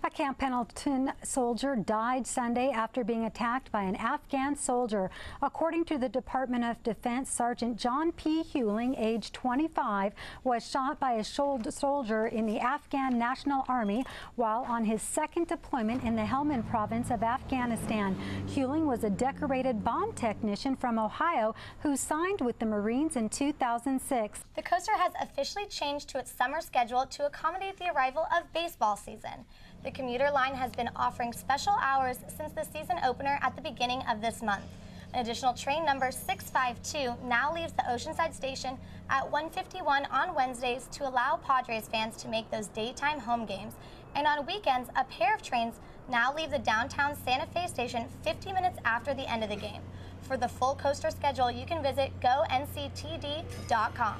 A Camp Pendleton soldier died Sunday after being attacked by an Afghan soldier. According to the Department of Defense, Sergeant John P. Hewling, age 25, was shot by a soldier in the Afghan National Army while on his second deployment in the Helmand province of Afghanistan. Hewling was a decorated bomb technician from Ohio who signed with the Marines in 2006. The coaster has officially changed to its summer schedule to accommodate the arrival of baseball season. The commuter line has been offering special hours since the season opener at the beginning of this month. An additional train number 652 now leaves the Oceanside station at 1:51 on Wednesdays to allow Padres fans to make those daytime home games. And on weekends, a pair of trains now leave the downtown Santa Fe station 50 minutes after the end of the game. For the full coaster schedule, you can visit gonctd.com.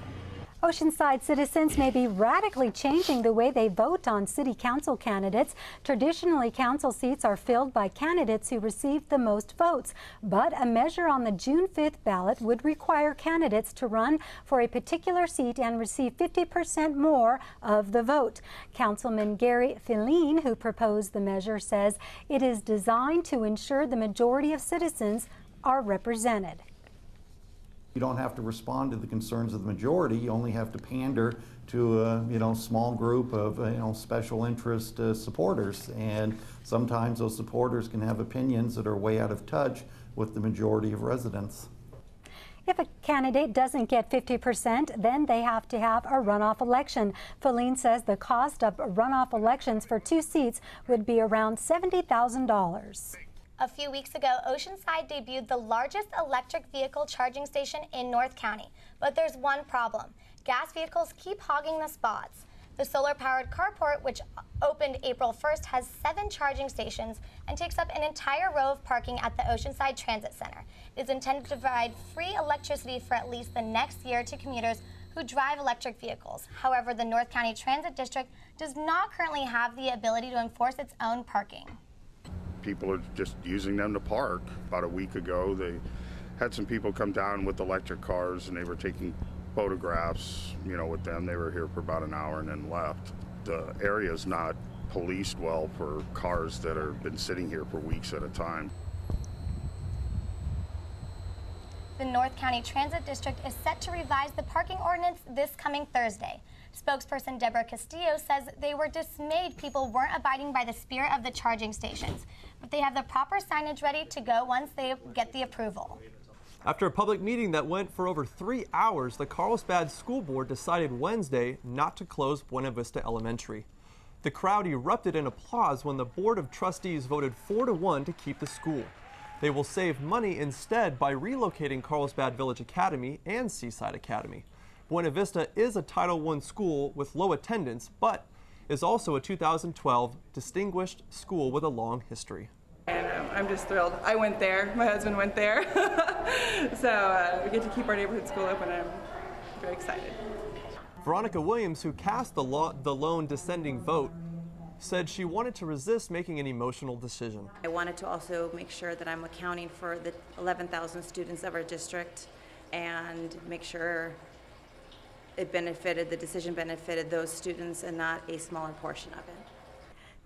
Oceanside citizens may be radically changing the way they vote on city council candidates. Traditionally, council seats are filled by candidates who received the most votes, but a measure on the June 5th ballot would require candidates to run for a particular seat and receive 50% more of the vote. Councilman Gary Felien, who proposed the measure, says it is designed to ensure the majority of citizens are represented. You don't have to respond to the concerns of the majority. You only have to pander to a small group of special interest supporters, and sometimes those supporters can have opinions that are way out of touch with the majority of residents. If a candidate doesn't get 50%, then they have to have a runoff election. Felien says the cost of runoff elections for 2 seats would be around $70,000. A few weeks ago, Oceanside debuted the largest electric vehicle charging station in North County. But there's one problem. Gas vehicles keep hogging the spots. The solar-powered carport, which opened April 1st, has 7 charging stations and takes up an entire row of parking at the Oceanside Transit Center. It is intended to provide free electricity for at least the next year to commuters who drive electric vehicles. However, the North County Transit District does not currently have the ability to enforce its own parking. People are just using them to park. About a week ago, they had some people come down with electric cars and they were taking photographs, with them. They were here for about an hour and then left. The area is not policed well for cars that have been sitting here for weeks at a time. The North County Transit District is set to revise the parking ordinance this coming Thursday. Spokesperson Deborah Castillo says they were dismayed people weren't abiding by the spirit of the charging stations, but they have the proper signage ready to go once they get the approval. After a public meeting that went for over 3 hours, the Carlsbad School Board decided Wednesday not to close Buena Vista Elementary. The crowd erupted in applause when the Board of Trustees voted 4-1 to keep the school. They will save money instead by relocating Carlsbad Village Academy and Seaside Academy. Buena Vista is a Title I school with low attendance, but is also a 2012 distinguished school with a long history. And I'm just thrilled. I went there, my husband went there, so we get to keep our neighborhood school open. I'm very excited. Veronica Williams, who cast the lone dissenting vote, said she wanted to resist making an emotional decision. I wanted to also make sure that I'm accounting for the 11,000 students of our district and make sure the decision benefited those students and not a smaller portion of it.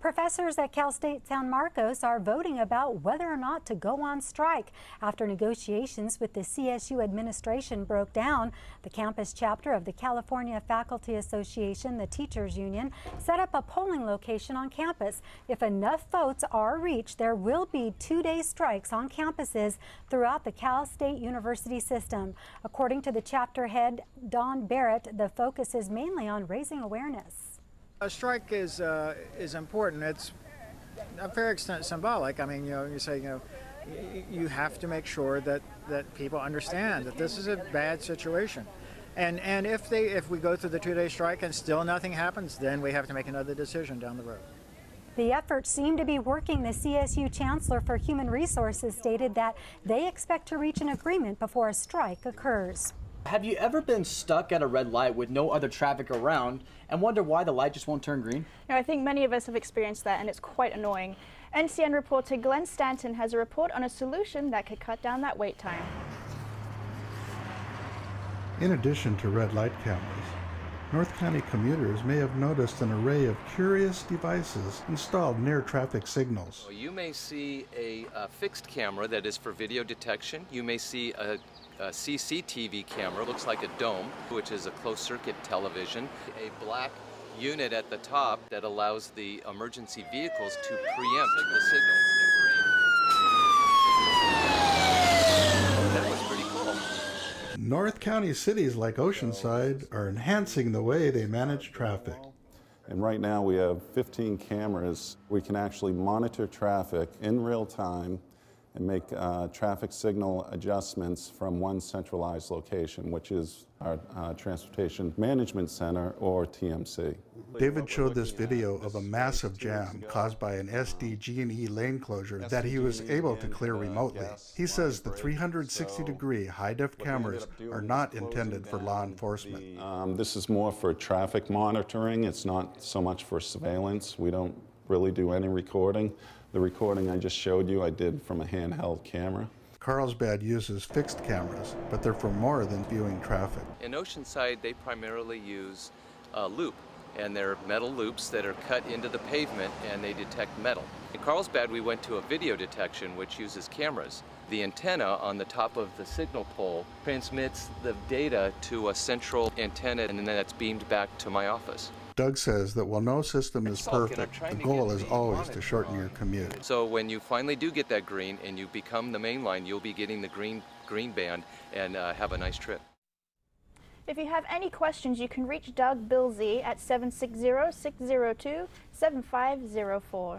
Professors at Cal State San Marcos are voting about whether or not to go on strike. After negotiations with the CSU administration broke down, the campus chapter of the California Faculty Association, the Teachers Union, set up a polling location on campus. If enough votes are reached, there will be 2-day strikes on campuses throughout the Cal State University system. According to the chapter head, Don Barrett, the focus is mainly on raising awareness. A strike is important. It's a fair extent symbolic. I mean, you say, you have to make sure that people understand that this is a bad situation. And if we go through the 2-day strike and still nothing happens, then we have to make another decision down the road. The efforts seem to be working. The CSU Chancellor for Human Resources stated that they expect to reach an agreement before a strike occurs. Have you ever been stuck at a red light with no other traffic around and wonder why the light just won't turn green? I think many of us have experienced that, and it's quite annoying. NCN reporter Glenn Stanton has a report on a solution that could cut down that wait time. In addition to red light cameras, North County commuters may have noticed an array of curious devices installed near traffic signals. You may see a fixed camera that is for video detection. You may see a CCTV camera, looks like a dome, which is a closed-circuit television. A black unit at the top that allows the emergency vehicles to preempt the signals. That was pretty cool. North County cities like Oceanside are enhancing the way they manage traffic. And right now we have 15 cameras. We can actually monitor traffic in real time and make traffic signal adjustments from one centralized location, which is our Transportation Management Center, or TMC. David showed this video of a massive jam caused by an SDG&E lane closure that he was able to clear remotely. He says the 360-degree high-def cameras are not intended for law enforcement. This is more for traffic monitoring. It's not so much for surveillance. We don't really do any recording. The recording I just showed you, I did from a handheld camera. Carlsbad uses fixed cameras, but they're for more than viewing traffic. In Oceanside, they primarily use a loop, and they're metal loops that are cut into the pavement and they detect metal. In Carlsbad, we went to a video detection which uses cameras. The antenna on the top of the signal pole transmits the data to a central antenna, and then that's beamed back to my office. Doug says that while no system is perfect, the goal is always to shorten your commute. So when you finally do get that green and you become the main line, you'll be getting the green band and have a nice trip. If you have any questions, you can reach Doug Bilsey at 760-602-7504.